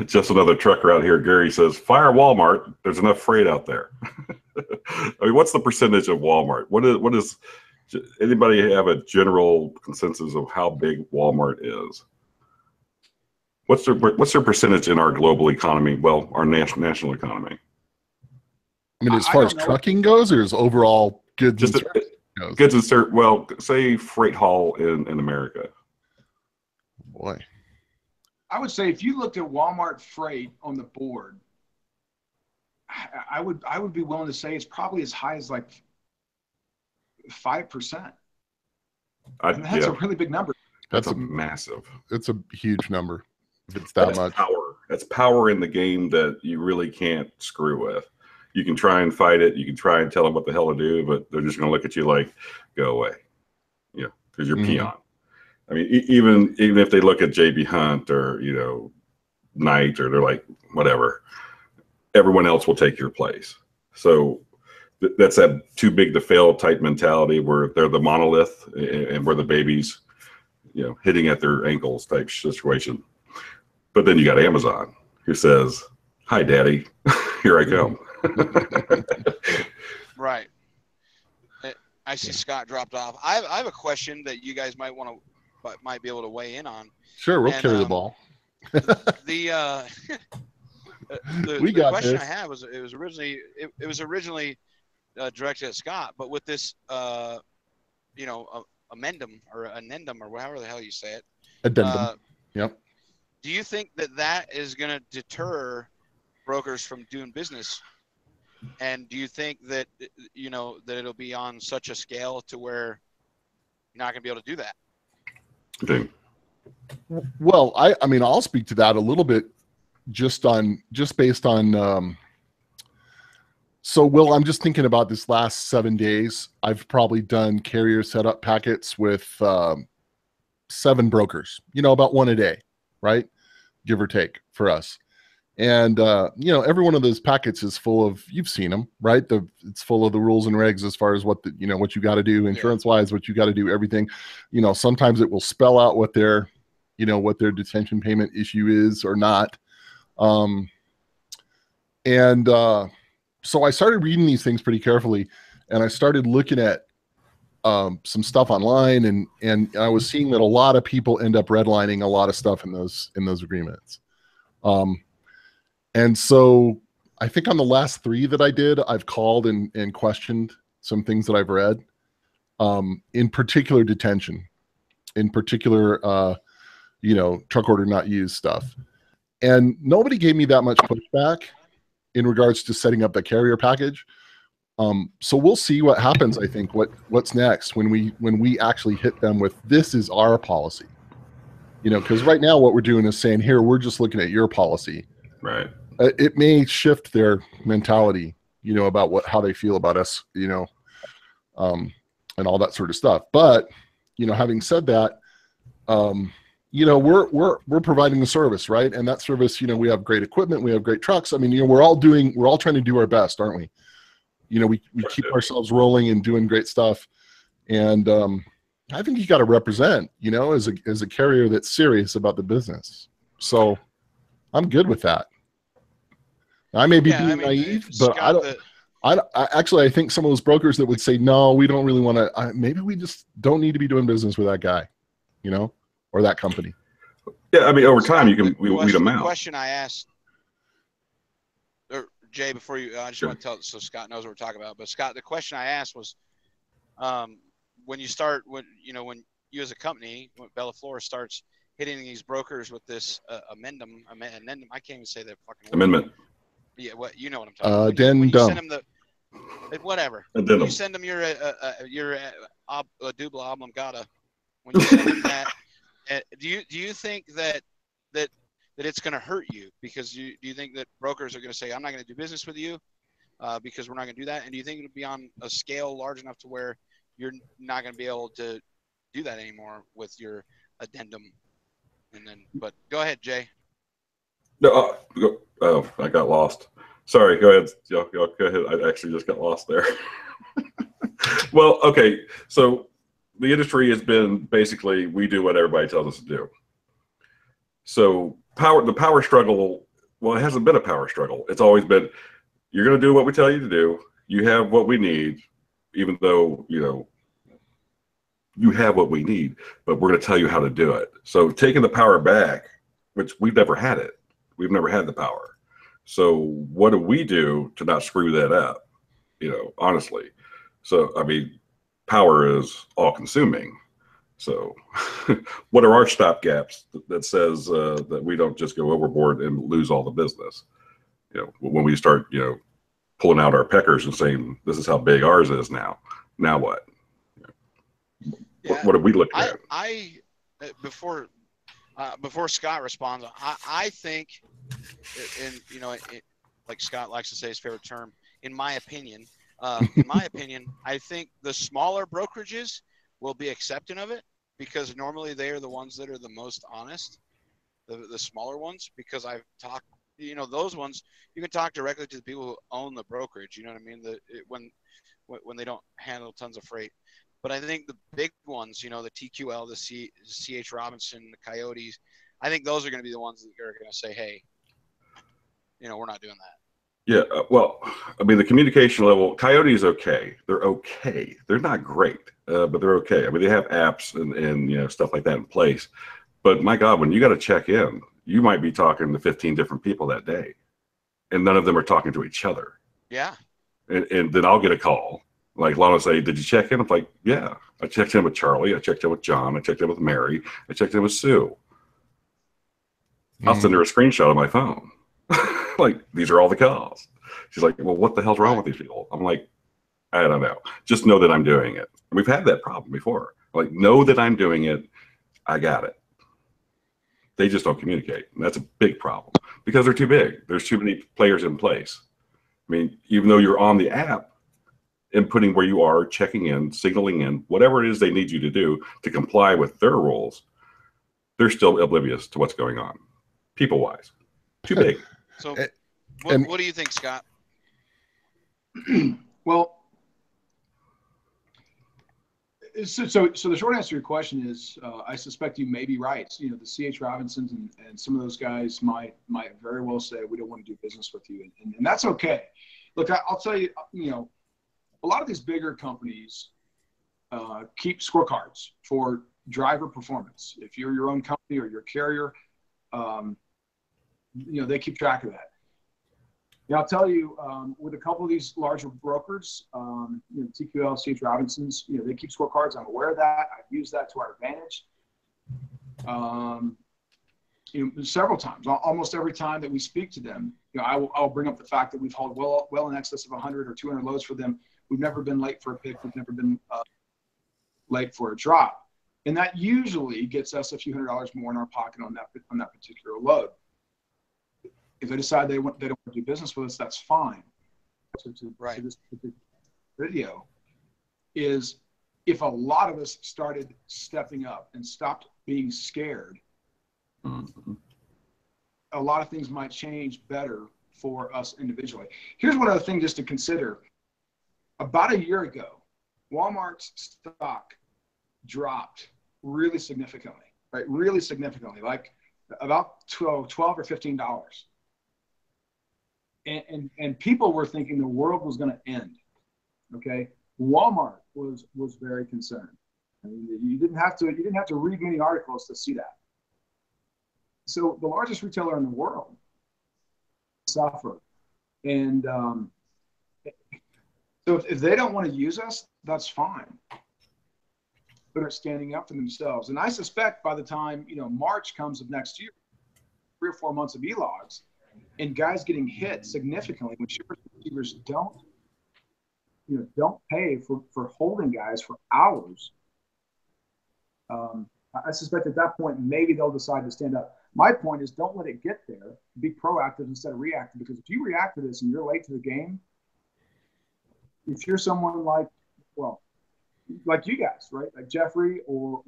[SPEAKER 4] just another trucker out here. Gary says, fire Walmart. There's enough freight out there. I mean, what's the percentage of Walmart? What is anybody have a general consensus of how big Walmart is? What's their percentage in our global economy? Well, our national economy.
[SPEAKER 6] I mean, as far as trucking goes, or as overall goods
[SPEAKER 4] and service goes? Goods and service. Well, say freight haul in America.
[SPEAKER 6] Boy,
[SPEAKER 3] I would say if you looked at Walmart freight on the board, I would be willing to say it's probably as high as like 5%. That's a really big number.
[SPEAKER 4] That's a massive.
[SPEAKER 6] It's a huge number. If it's that much
[SPEAKER 4] power, that's power in the game that you really can't screw with. You can try and fight it. You can try and tell them what the hell to do, but they're just going to look at you like, go away, because you're peon. I mean, even if they look at JB Hunt or Knight, or they're like, whatever, everyone else will take your place. So that's that too big to fail type mentality where they're the monolith and we're the babies, hitting at their ankles type situation. But then you got Amazon, who says, hi, daddy, here I come.
[SPEAKER 1] Right. I see Scott dropped off. I have a question that you guys might be able to weigh in on.
[SPEAKER 6] Sure, we'll carry the ball.
[SPEAKER 1] The question
[SPEAKER 6] this.
[SPEAKER 1] I have was it was originally directed at Scott, but with this amendum or addendum or however the hell you say it.
[SPEAKER 6] Addendum. Yep.
[SPEAKER 1] Do you think that is going to deter brokers from doing business And do you think that, you know, that it'll be on such a scale to where you're not going to be able to do that?
[SPEAKER 4] Okay.
[SPEAKER 6] Well, I mean, I'll speak to that a little bit just based on, so Will, I'm just thinking about this last 7 days. I've probably done carrier setup packets with 7 brokers, you know, about 1 a day, right? Give or take for us. And, you know, every one of those packets is full of, you've seen them, right? It's full of the rules and regs as far as what you know, what you got to do insurance wise, what you got to do, everything. You know, sometimes it will spell out what their detention payment issue is or not. So I started reading these things pretty carefully, and I started looking at some stuff online, and I was seeing that a lot of people end up redlining a lot of stuff in those agreements. And so I think on the last 3 that I did, I've called and questioned some things that I've read, in particular detention, in particular, you know, truck order not used stuff. And nobody gave me that much pushback in regards to setting up the carrier package. So we'll see what happens. I think what's next when we actually hit them with, this is our policy, you know, because right now what we're doing is saying, here, we're just looking at your policy.
[SPEAKER 4] Right.
[SPEAKER 6] It may shift their mentality, you know, about how they feel about us, you know, and all that sort of stuff. But, you know, having said that, you know, we're providing the service, right? And that service, you know, we have great equipment, we have great trucks. I mean, you know, we're all trying to do our best, aren't we? You know, we keep ourselves rolling and doing great stuff. And I think you got to represent, you know, as a carrier that's serious about the business. So I'm good with that. I may be being naive, but I think some of those brokers that would say, no, we don't really want to, maybe we just don't need to be doing business with that guy, you know, or that company.
[SPEAKER 4] Yeah, I mean, over time, you can weed them out.
[SPEAKER 1] The question I asked, or Jay, before you, I just want to tell so Scott knows what we're talking about. But Scott, the question I asked was, when you as a company, when Bella Flora starts hitting these brokers with this amendum, I can't even say that fucking word.
[SPEAKER 4] Amendment.
[SPEAKER 1] Yeah, what you know what I'm talking about. When you send them whatever. When you send them your dubla oblongata, when you send them that, do you think that it's going to hurt you? Because do you think that brokers are going to say, I'm not going to do business with you because we're not going to do that? And do you think it'll be on a scale large enough to where you're not going to be able to do that anymore with your addendum? But go ahead, Jay.
[SPEAKER 4] No, I got lost. Sorry, go ahead. Y'all go ahead. I actually just got lost there. Well, okay. So the industry has been basically, we do what everybody tells us to do. So the power struggle, well, it hasn't been a power struggle. It's always been, you're going to do what we tell you to do. You have what we need, even though, you know, you have what we need, but we're going to tell you how to do it. So taking the power back, which we've never had it. We've never had the power. So what do we do to not screw that up? You know, honestly. So, I mean, power is all consuming. So what are our stopgaps that says that we don't just go overboard and lose all the business? You know, when we start, you know, pulling out our peckers and saying, this is how big ours is now. Now what? What are we looking at?
[SPEAKER 1] Before Scott responds, I think, and you know, like Scott likes to say his favorite term, in my opinion, I think the smaller brokerages will be accepting of it because normally they are the ones that are the most honest, the smaller ones, because I've talked, you know, those ones, you can talk directly to the people who own the brokerage, you know what I mean? When they don't handle tons of freight. But I think the big ones, you know, the TQL, the CH Robinson, the Coyotes, I think those are going to be the ones that are going to say, hey, you know, we're not doing that.
[SPEAKER 4] Yeah, well, I mean, the communication level, Coyote is okay. They're okay. They're not great, but they're okay. I mean, they have apps and you know, stuff like that in place. But my God, when you got to check in, you might be talking to 15 different people that day, and none of them are talking to each other.
[SPEAKER 1] Yeah.
[SPEAKER 4] And then I'll get a call. Like Lana say, did you check in? I'm like, yeah. I checked in with Charlie. I checked in with John. I checked in with Mary. I checked in with Sue. I'll send her a screenshot of my phone. Like, these are all the calls. She's like, well, what the hell's wrong with these people? I'm like, I don't know. Just know that I'm doing it. We've had that problem before. Like, know that I'm doing it. I got it. They just don't communicate. And that's a big problem because they're too big. There's too many players in place. I mean, even though you're on the app, inputting where you are, checking in, signaling in, whatever it is they need you to do to comply with their rules, they're still oblivious to what's going on, people-wise. Too big.
[SPEAKER 1] So what do you think, Scott?
[SPEAKER 3] Well, so the short answer to your question is, I suspect you may be right. You know, the C.H. Robinsons and some of those guys might very well say, we don't want to do business with you. And that's okay. Look, I'll tell you, you know, a lot of these bigger companies keep scorecards for driver performance. If you're your own company or your carrier, you know, they keep track of that. Yeah, I'll tell you, with a couple of these larger brokers, you know, TQL, C.H. Robinsons, you know, they keep scorecards. I'm aware of that. I've used that to our advantage. You know, several times, almost every time that we speak to them, you know, I'll bring up the fact that we've hauled well in excess of 100 or 200 loads for them. We've never been late for a pick. We've never been late for a drop, and that usually gets us a few $100s more in our pocket on that particular load. If they decide they don't want to do business with us, that's fine. So
[SPEAKER 1] right.
[SPEAKER 3] To this particular video is, if a lot of us started stepping up and stopped being scared, a lot of things might change better for us individually. Here's one other thing just to consider. About a year ago, Walmart's stock dropped really significantly, right? Really significantly, like about $12 or $15. And people were thinking the world was going to end. Okay, Walmart was very concerned. I mean, you didn't have to read many articles to see that. So the largest retailer in the world suffered, and so if they don't want to use us, that's fine. But are standing up for themselves, and I suspect by the time, you know, March comes of next year, 3 or 4 months of e-logs, and guys getting hit significantly when shippers and receivers don't pay for holding guys for hours. I suspect at that point maybe they'll decide to stand up. My point is, don't let it get there. Be proactive instead of reactive, because if you react to this and you're late to the game, if you're someone like you guys, right, like Jeffrey or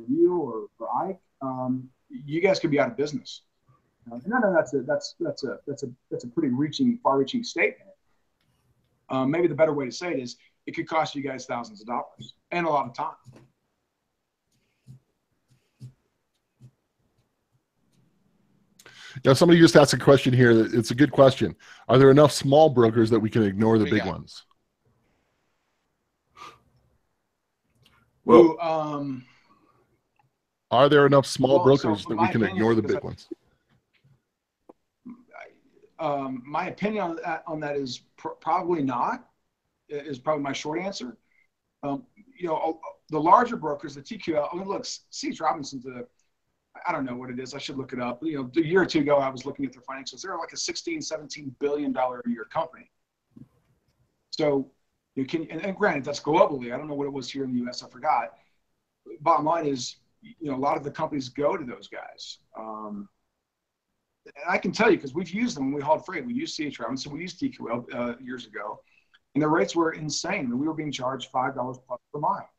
[SPEAKER 3] you or Ike, you guys could be out of business. And I know that's a pretty far-reaching statement. Maybe the better way to say it is, it could cost you guys thousands of dollars and a lot of time.
[SPEAKER 6] Now, somebody just asked a question here. It's a good question. Are there enough small brokers that we can ignore the big ones?
[SPEAKER 3] Well,
[SPEAKER 6] are there enough small brokers that we can ignore the big ones?
[SPEAKER 3] My opinion on that is probably not. Is probably my short answer. You know, the larger brokers, the TQL. I mean, look, C.H. Robinson's I don't know what it is. I should look it up. You know, a year or two ago, I was looking at their financials. They're like a $16-17 billion a year company. So you can, and granted, that's globally. I don't know what it was here in the U.S. I forgot. Bottom line is, you know, a lot of the companies go to those guys. And I can tell you, because we've used them when we hauled freight. We used C.H. Robinson. We used TQL years ago. And the rates were insane. I mean, we were being charged $5 plus per mile.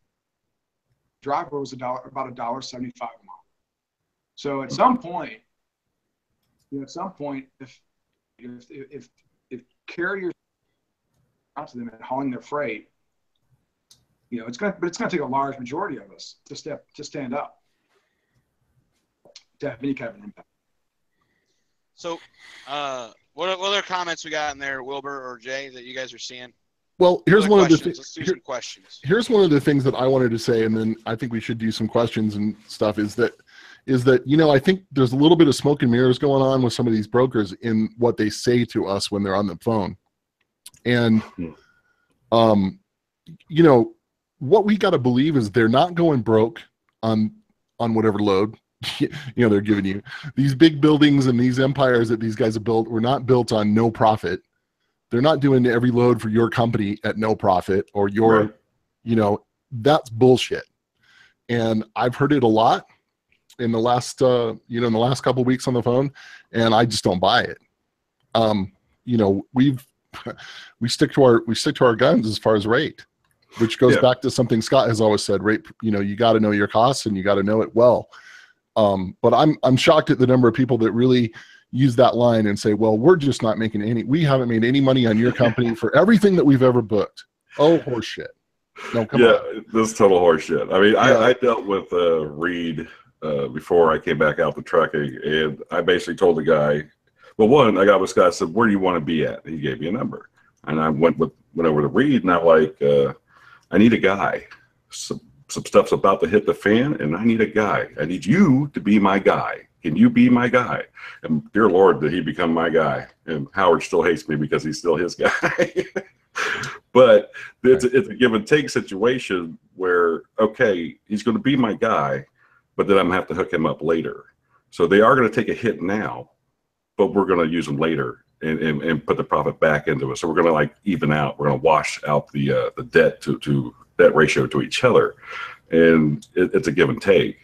[SPEAKER 3] Driver was about $1.75 a mile. So at some point, if carriers out to them and hauling their freight, you know, it's gonna take a large majority of us to stand up to have any kind of an impact.
[SPEAKER 1] So, what other comments we got in there, Wilbur or Jay, that you guys are seeing?
[SPEAKER 6] Well, here's one of the things.
[SPEAKER 1] Let's do some questions.
[SPEAKER 6] Here's one of the things that I wanted to say, and then I think we should do some questions and stuff. Is that you know, I think there's a little bit of smoke and mirrors going on with some of these brokers in what they say to us when they're on the phone, and you know, what we got to believe is they're not going broke on whatever load you know they're giving you. These big buildings and these empires that these guys have built were not built on no profit. They're not doing every load for your company at no profit or your,
[SPEAKER 4] Right.
[SPEAKER 6] you know, that's bullshit. And I've heard it a lot in the last, you know, in the last couple of weeks on the phone, and I just don't buy it. You know, we stick to our guns as far as rate, which goes
[SPEAKER 4] Yeah.
[SPEAKER 6] back to something Scott has always said, rate, you know, you got to know your costs and you got to know it well. But I'm shocked at the number of people that really use that line and say, well, we haven't made any money on your company for everything that we've ever booked. Oh, horseshit. No, come on.
[SPEAKER 4] This is total horseshit. I mean,
[SPEAKER 6] Yeah.
[SPEAKER 4] I dealt with Reed before I came back out to trucking, and I basically told the guy, well, one, I got with Scott, said, where do you want to be at? He gave me a number. And I went over to Reed, and I'm like, I need a guy. Some stuff's about to hit the fan, and I need a guy. I need you to be my guy. Can you be my guy? And dear Lord, did he become my guy? And Howard still hates me because he's still his guy. But it's a give and take situation where, okay, he's going to be my guy, but then I'm going to have to hook him up later. So they are going to take a hit now, but we're going to use them later and put the profit back into it. So we're going to like even out. We're going to wash out the debt to debt ratio to each other. And it's a give and take.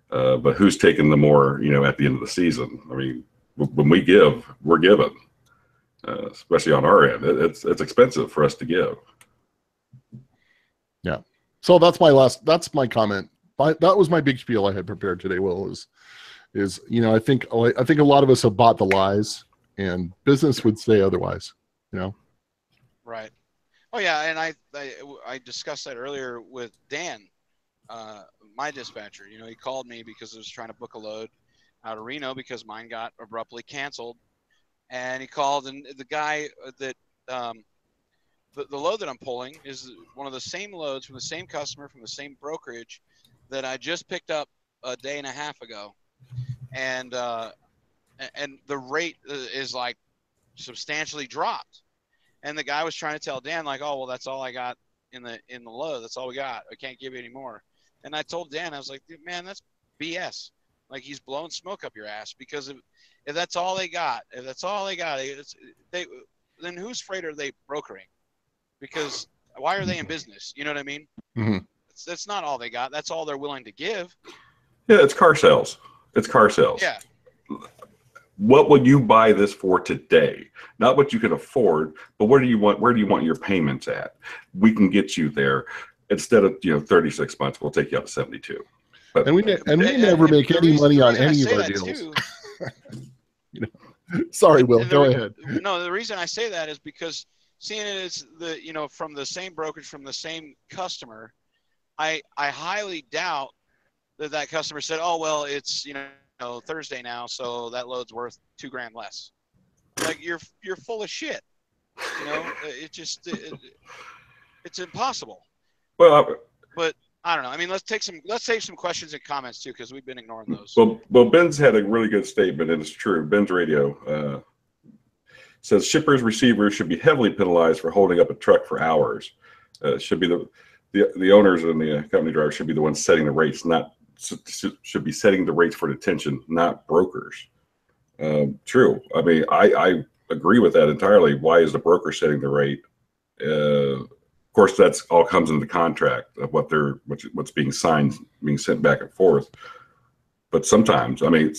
[SPEAKER 4] But who's taking the more, you know, at the end of the season? I mean, when we give, we're given. Especially on our end, it's expensive for us to give.
[SPEAKER 6] Yeah. So that's my comment. That was my big spiel I had prepared today, Will, is, you know, I think a lot of us have bought the lies, and business would say otherwise, you know?
[SPEAKER 1] Right. Oh yeah. And I discussed that earlier with Dan, my dispatcher. You know, he called me because I was trying to book a load out of Reno because mine got abruptly canceled. And he called, and the guy that the load that I'm pulling is one of the same loads from the same customer from the same brokerage that I just picked up a day and a half ago, and the rate is like substantially dropped. And the guy was trying to tell Dan like, oh well, that's all I got in the load. That's all we got. I can't give you any more. And I told Dan, I was like, man, that's BS. Like he's blowing smoke up your ass because if that's all they got, then whose freight are they brokering? Because why are they in business? You know what I mean?
[SPEAKER 6] Mm-hmm.
[SPEAKER 1] That's not all they got. That's all they're willing to give.
[SPEAKER 4] Yeah, it's car sales. It's car sales.
[SPEAKER 1] Yeah.
[SPEAKER 4] What would you buy this for today? Not what you can afford, but where do you want your payments at? We can get you there. Instead of 36 months, we'll take you up to 72. But,
[SPEAKER 6] and we never make any money on any of our deals. You know, sorry, Will, go ahead.
[SPEAKER 1] No, the reason I say that is because seeing it as from the same brokerage, from the same customer, I highly doubt that customer said, oh well, it's Thursday now, so that load's worth $2,000 less. Like you're full of shit. It's impossible.
[SPEAKER 4] Well,
[SPEAKER 1] but I don't know. I mean, let's take some questions and comments too, because we've been ignoring those.
[SPEAKER 4] Well, Ben's had a really good statement, and it's true. Ben's radio says shippers, receivers should be heavily penalized for holding up a truck for hours. Should be the owners and the company drivers should be the ones setting the rates, should be setting the rates for detention, not brokers. True. I mean, I agree with that entirely. Why is the broker setting the rate? Of course, that's all comes into the contract of what's being signed, being sent back and forth. But sometimes, I mean,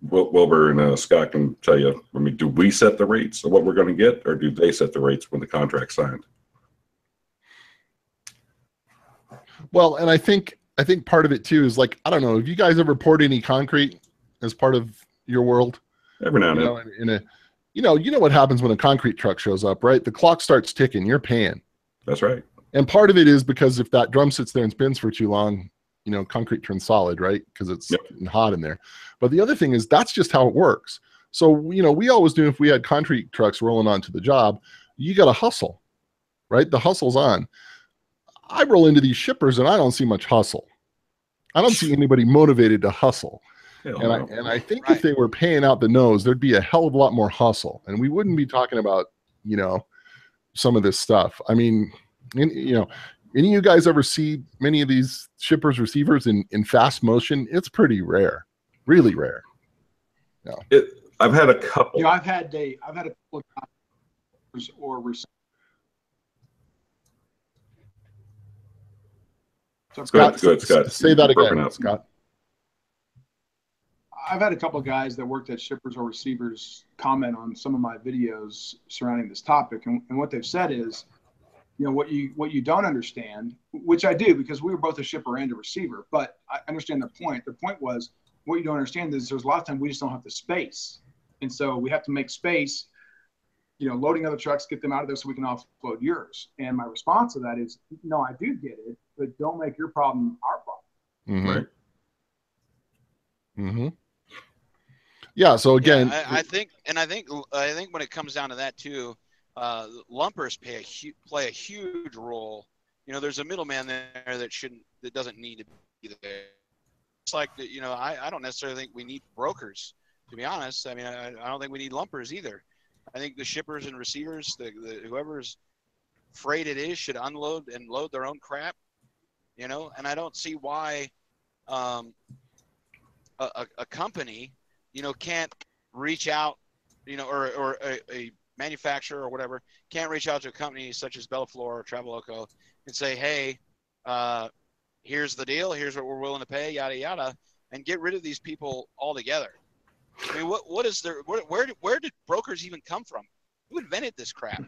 [SPEAKER 4] Wilbur and Scott can tell you. I mean, do we set the rates of what we're going to get, or do they set the rates when the contract's signed?
[SPEAKER 6] Well, and I think part of it too is like, I don't know, have you guys ever poured any concrete as part of your world?
[SPEAKER 4] Every now and then.
[SPEAKER 6] You know what happens when a concrete truck shows up, right? The clock starts ticking. You're paying.
[SPEAKER 4] That's right.
[SPEAKER 6] And part of it is because if that drum sits there and spins for too long, concrete turns solid, right? Because it's getting hot in there. But the other thing is that's just how it works. So, we always knew if we had concrete trucks rolling onto the job, you got to hustle, right? The hustle's on. I roll into these shippers and I don't see much hustle. I don't see anybody motivated to hustle. And I think if they were paying out the nose, there'd be a hell of a lot more hustle. And we wouldn't be talking about, some of this stuff. I mean, any of you guys ever see many of these shippers, receivers in fast motion? It's pretty rare, really rare.
[SPEAKER 4] I've had a couple.
[SPEAKER 3] I've had a couple of or receivers. So
[SPEAKER 6] Scott,
[SPEAKER 4] Go ahead, Scott.
[SPEAKER 6] say that
[SPEAKER 4] Broken
[SPEAKER 6] again,
[SPEAKER 4] up.
[SPEAKER 6] Scott.
[SPEAKER 3] I've had a couple of guys that worked at shippers or receivers comment on some of my videos surrounding this topic, and what they've said is, you know, what you don't understand, which I do because we were both a shipper and a receiver, but I understand their point. Their point was, what you don't understand is there's a lot of times we just don't have the space, and so we have to make space, you know, loading other trucks, get them out of there so we can offload yours. And my response to that is, no, I do get it, but don't make your problem our problem.
[SPEAKER 6] Mm-hmm.
[SPEAKER 4] Right.
[SPEAKER 6] Mm-hmm. Yeah. So again,
[SPEAKER 1] yeah, I think when it comes down to that too, lumpers play a huge role. You know, there's a middleman there that doesn't need to be there. It's like, you know, I don't necessarily think we need brokers, to be honest. I mean, I don't think we need lumpers either. I think the shippers and receivers, whoever's freight it is, should unload and load their own crap, you know. And I don't see why a company, you know, can't reach out, you know, or a manufacturer or whatever can't reach out to a company such as Bellaflor or Traveloco and say, hey, here's the deal, here's what we're willing to pay, yada yada, and get rid of these people altogether. I mean, where did brokers even come from? Who invented this crap?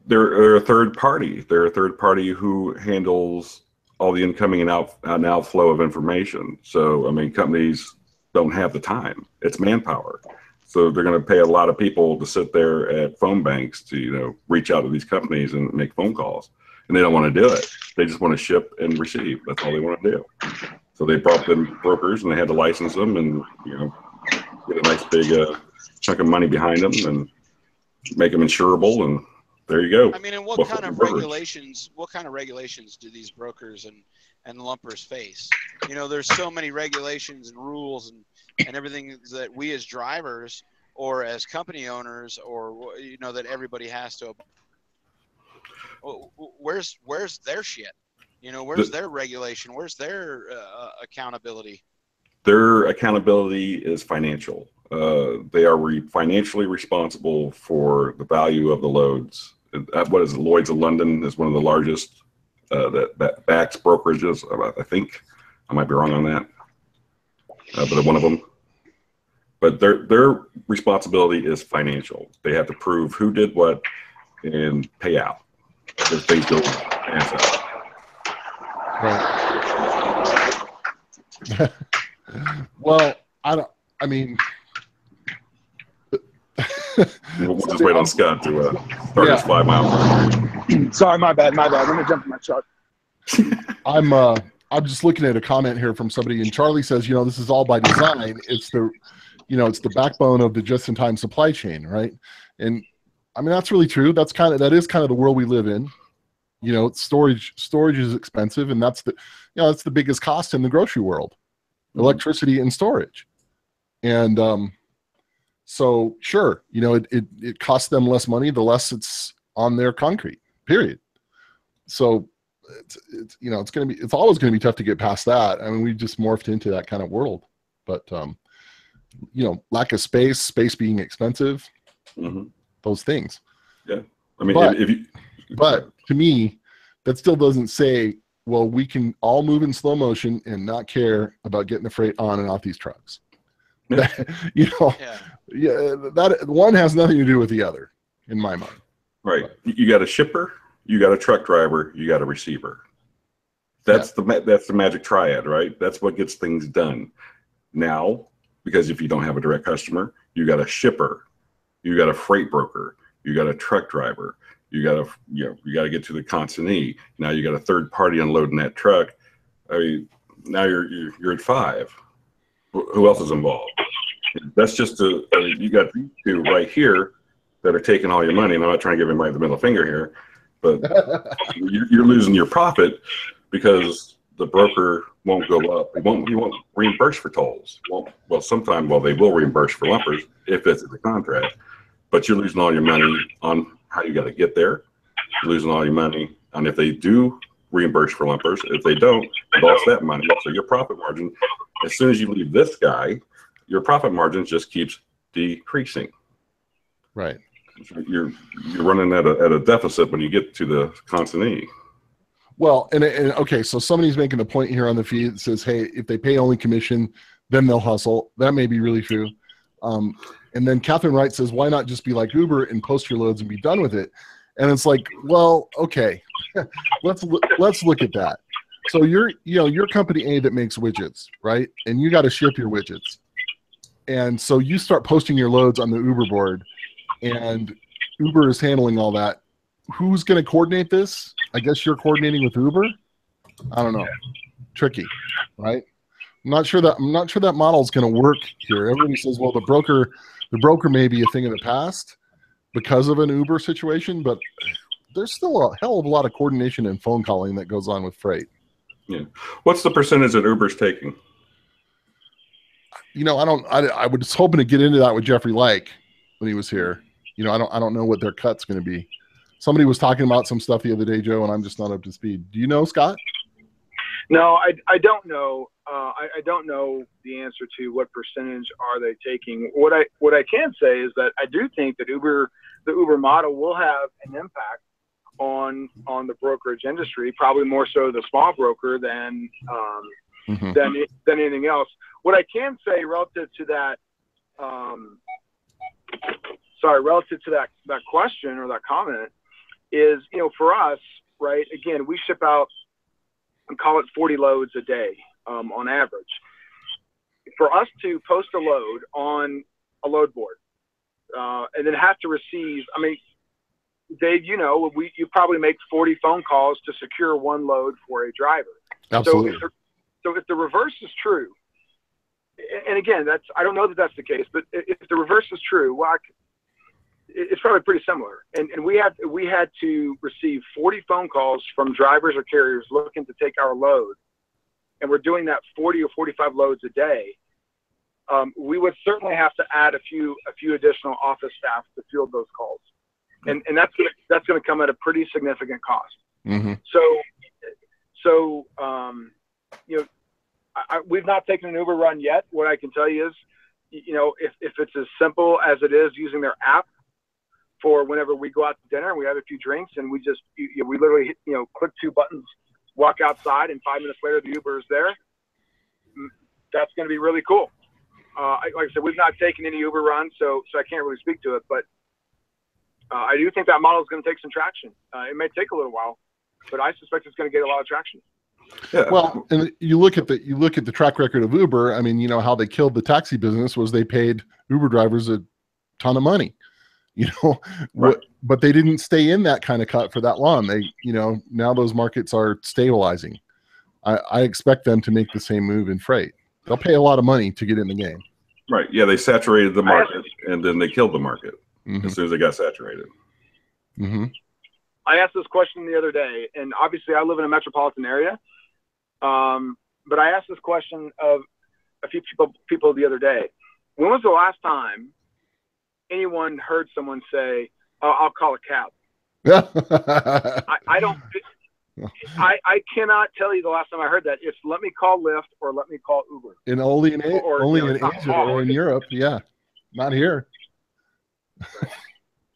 [SPEAKER 4] They're a third party. They're a third party who handles all the incoming and outflow of information. So, I mean, companies don't have the time. It's manpower. So they're going to pay a lot of people to sit there at phone banks to, you know, reach out to these companies and make phone calls. And they don't want to do it. They just want to ship and receive. That's all they want to do. So they brought them brokers and they had to license them and, you know, get a nice big chunk of money behind them and make them insurable, and there you go.
[SPEAKER 1] I mean, and what kind of regulations do these brokers and lumpers face? You know, there's so many regulations and rules and everything that we as drivers or as company owners, or, you know, that everybody has to. Where's their shit? You know, where's their regulation? Where's their accountability?
[SPEAKER 4] Their accountability is financial. They are financially responsible for the value of the loads. What is it? Lloyd's of London is one of the largest that backs brokerages. I think I might be wrong on that, but they're one of them. But their responsibility is financial. They have to prove who did what and pay out if things go ass out.
[SPEAKER 6] Right. Well, I mean,
[SPEAKER 4] We'll just wait on Scott to start his 5 mile.
[SPEAKER 3] Sorry, my bad. Let me jump in my truck.
[SPEAKER 6] I'm just looking at a comment here from somebody, and Charlie says, you know, this is all by design. It's the backbone of the just-in-time supply chain, right? And I mean, that's really true. That is kind of the world we live in. You know, storage is expensive, and that's the biggest cost in the grocery world, electricity and storage. And so sure, you know, it costs them less money the less it's on their concrete, period. So it's you know, it's always gonna be tough to get past that. I mean, we just morphed into that kind of world. But you know, lack of space being expensive, those things.
[SPEAKER 4] Yeah. I mean,
[SPEAKER 6] but to me, that still doesn't say, well, we can all move in slow motion and not care about getting the freight on and off these trucks.
[SPEAKER 4] Yeah.
[SPEAKER 6] You know, that one has nothing to do with the other, in my mind.
[SPEAKER 4] Right. You got a shipper, you got a truck driver, you got a receiver. That's the magic triad, right? That's what gets things done. Now, because if you don't have a direct customer, you got a shipper, you got a freight broker, you got a truck driver, you got to get to the consignee. Now you got a third party unloading that truck. I mean, now you're at 5. Who else is involved? That's just you got these two right here that are taking all your money. And I'm not trying to give anybody the middle finger here, but you're losing your profit because the broker won't go up. He won't reimburse for tolls. Well, sometime, they will reimburse for lumpers if it's in the contract, but you're losing all your money on how you got to get there. You're losing all your money on if they do reimburse for lumpers. If they don't, you lost that money. So your profit margin, as soon as you leave this guy, your profit margin just keeps decreasing.
[SPEAKER 6] Right.
[SPEAKER 4] You're running at a deficit when you get to the consignee.
[SPEAKER 6] Well, and okay, so somebody's making a point here on the feed that says, hey, if they pay only commission, then they'll hustle. That may be really true. And then Catherine Wright says, why not just be like Uber and post your loads and be done with it? And it's like, well, okay, let's look at that. So you're company A that makes widgets, right? And you got to ship your widgets. And so you start posting your loads on the Uber board, and Uber is handling all that. Who's going to coordinate this? I guess you're coordinating with Uber. I don't know. Tricky, right? I'm not sure that model is going to work here. Everybody says, well, the broker may be a thing of the past because of an Uber situation, but there's still a hell of a lot of coordination and phone calling that goes on with freight.
[SPEAKER 4] Yeah. What's the percentage that Uber's taking?
[SPEAKER 6] I was hoping to get into that with Jeffrey Like when he was here. I don't know what their cut's going to be. Somebody was talking about some stuff the other day, Joe, and I'm just not up to speed. Do you know, Scott?
[SPEAKER 3] No, I don't know. I don't know the answer to what percentage are they taking. What I can say is that I do think that the Uber model will have an impact on the brokerage industry, probably more so the small broker than anything else. What I can say relative to that, that question or that comment is, for us, right? Again, we ship out and call it 40 loads a day on average. For us to post a load on a load board and then have to receive, I mean, Dave, you probably make 40 phone calls to secure one load for a driver.
[SPEAKER 6] Absolutely.
[SPEAKER 3] So if the reverse is true, and again, I don't know that that's the case, but if the reverse is true, well, it's probably pretty similar. And we had to receive 40 phone calls from drivers or carriers looking to take our load, and we're doing that 40 or 45 loads a day. We would certainly have to add a few additional office staff to field those calls, and that's going to come at a pretty significant cost.
[SPEAKER 6] Mm-hmm.
[SPEAKER 3] So we've not taken an Uber run yet. What I can tell you is, if it's as simple as it is using their app for whenever we go out to dinner and we have a few drinks and we literally click two buttons, walk outside, and 5 minutes later the Uber is there. That's going to be really cool. Like I said, we've not taken any Uber runs, so I can't really speak to it, but I do think that model is going to take some traction. It may take a little while, but I suspect it's going to get a lot of traction.
[SPEAKER 6] Yeah. Well, and you look at the track record of Uber. I mean, how they killed the taxi business was they paid Uber drivers a ton of money,
[SPEAKER 4] right.
[SPEAKER 6] But they didn't stay in that kind of cut for that long. They, now those markets are stabilizing. I expect them to make the same move in freight. They'll pay a lot of money to get in the game.
[SPEAKER 4] Right. Yeah. They saturated the market and then they killed the market as soon as they got saturated.
[SPEAKER 6] Mm-hmm.
[SPEAKER 3] I asked this question the other day, and obviously I live in a metropolitan area. But I asked this question of a few people the other day. When was the last time anyone heard someone say, "Oh, I'll call a cab"? I cannot tell you the last time I heard that. It's let me call Lyft or let me call Uber.
[SPEAKER 6] And only in Asia or in Europe. Yeah. Not here.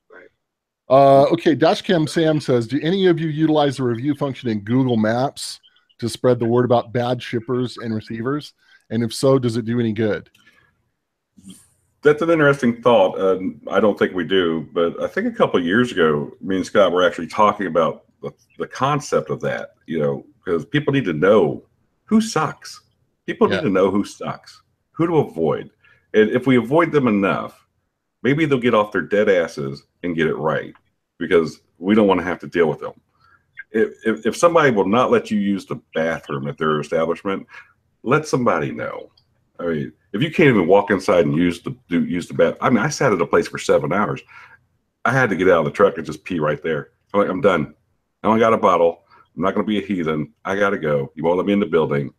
[SPEAKER 3] Right.
[SPEAKER 6] Okay. Dashcam Sam says, do any of you utilize the review function in Google Maps to spread the word about bad shippers and receivers? And if so, does it do any good?
[SPEAKER 4] That's an interesting thought. I don't think we do, but I think a couple of years ago, me and Scott were actually talking about the concept of that, because people need to know who sucks. People need to know who sucks, who to avoid. And if we avoid them enough, maybe they'll get off their dead asses and get it right, because we don't want to have to deal with them. If somebody will not let you use the bathroom at their establishment, let somebody know. I mean, if you can't even walk inside and use the bathroom, I mean, I sat at a place for 7 hours. I had to get out of the truck and just pee right there. I'm like, I'm done. I only got a bottle. I'm not going to be a heathen. I got to go. You won't let me in the building.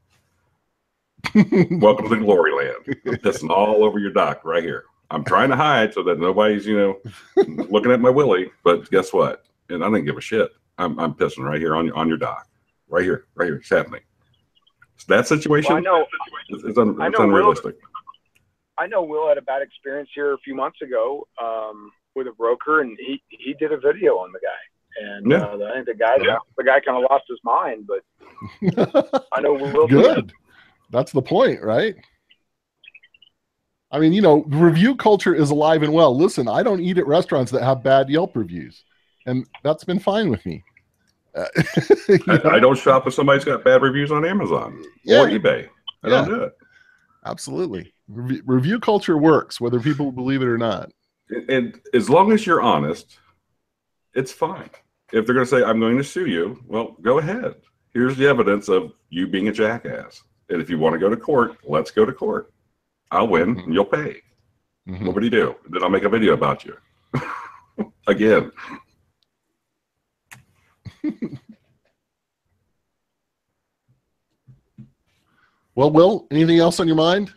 [SPEAKER 4] Welcome to glory land. I'm pissing all over your dock right here. I'm trying to hide so that nobody's, looking at my willy. But guess what? And I didn't give a shit. I'm pissing right here on your dock. Right here. It's happening. So that situation,
[SPEAKER 3] well,
[SPEAKER 4] it's unrealistic.
[SPEAKER 3] I know Will had a bad experience here a few months ago
[SPEAKER 7] with a broker, and he did a video on the guy, and I think the guy kind of lost his mind, but I know Will.
[SPEAKER 6] Good. That's the point, right? I mean, you know, review culture is alive and well. Listen, I don't eat at restaurants that have bad Yelp reviews, and that's been fine with me.
[SPEAKER 4] I don't shop if somebody's got bad reviews on Amazon or eBay. I don't do it.
[SPEAKER 6] Absolutely. Review culture works, whether people believe it or not.
[SPEAKER 4] And as long as you're honest, it's fine. If they're going to say, I'm going to sue you, well, go ahead. Here's the evidence of you being a jackass. And if you want to go to court, let's go to court. I'll win and you'll pay. What would you do? Then I'll make a video about you. Again.
[SPEAKER 6] Well, Will, anything else on your mind?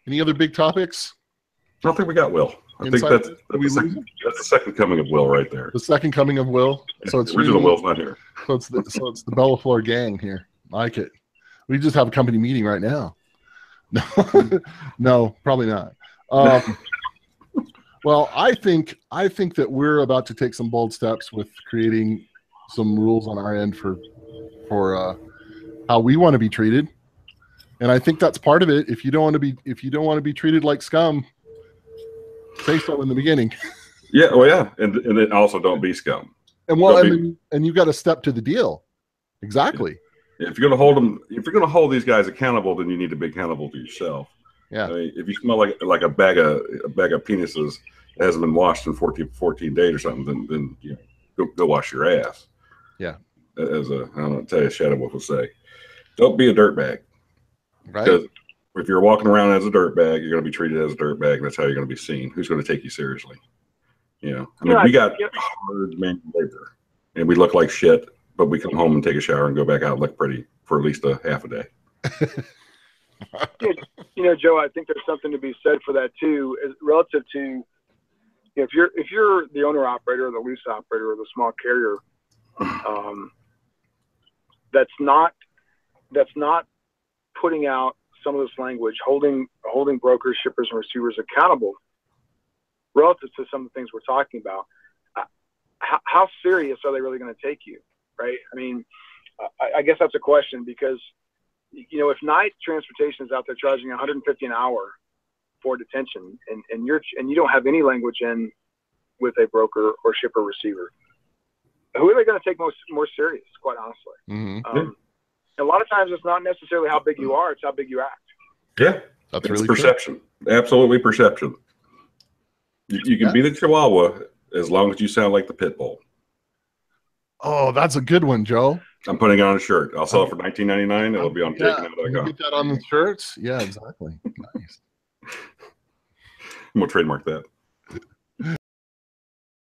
[SPEAKER 6] Any other big topics?
[SPEAKER 4] I don't think we got Will. I think that's the second coming of Will right there.
[SPEAKER 6] The second coming of Will. So it's
[SPEAKER 4] the original
[SPEAKER 6] really,
[SPEAKER 4] Will's not here.
[SPEAKER 6] So it's the Bellafleur gang here. Like it. We just have a company meeting right now. No, probably not. Well, I think that we're about to take some bold steps with creating some rules on our end for how we want to be treated, and I think that's part of it. If you don't want to be treated like scum, say so in the beginning.
[SPEAKER 4] Yeah, well, yeah, and then also don't be scum.
[SPEAKER 6] And and you got to step to the deal. Exactly.
[SPEAKER 4] If you're going to hold these guys accountable, then you need to be accountable to yourself.
[SPEAKER 6] Yeah.
[SPEAKER 4] I mean, if you smell like a bag of penises that hasn't been washed in 14 days or something, then you know, go wash your ass.
[SPEAKER 6] Yeah.
[SPEAKER 4] As I don't know, tell you, Shadow Wolf would say, don't be a dirtbag.
[SPEAKER 6] Right.
[SPEAKER 4] Because if you're walking around as a dirtbag, you're going to be treated as a dirtbag, and that's how you're going to be seen. Who's going to take you seriously? You know, I mean, we got hard manual labor, and we look like shit, but we come home and take a shower and go back out and look pretty for at least a half a day.
[SPEAKER 7] You know, Joe, I think there's something to be said for that too, relative to if you're the owner operator or the lease operator or the small carrier, that's not putting out some of this language, holding brokers, shippers, and receivers accountable relative to some of the things we're talking about. How serious are they really going to take you? Right? I mean, I guess that's a question, because, you know, if night transportation is out there charging $150 an hour for detention, and you don't have any language in with a broker or shipper receiver, who are they going to take more serious? Quite honestly, a lot of times it's not necessarily how big you are; it's how big you act.
[SPEAKER 4] Yeah,
[SPEAKER 6] that's really
[SPEAKER 4] perception. True. Absolutely perception. You can be the Chihuahua as long as you sound like the pit bull.
[SPEAKER 6] Oh, that's a good one, Joe.
[SPEAKER 4] I'm putting it on a shirt. I'll sell it for $19.99. It'll be on takeout.com.
[SPEAKER 6] Get that on the shirts. Yeah, exactly. Nice.
[SPEAKER 4] We'll trademark that.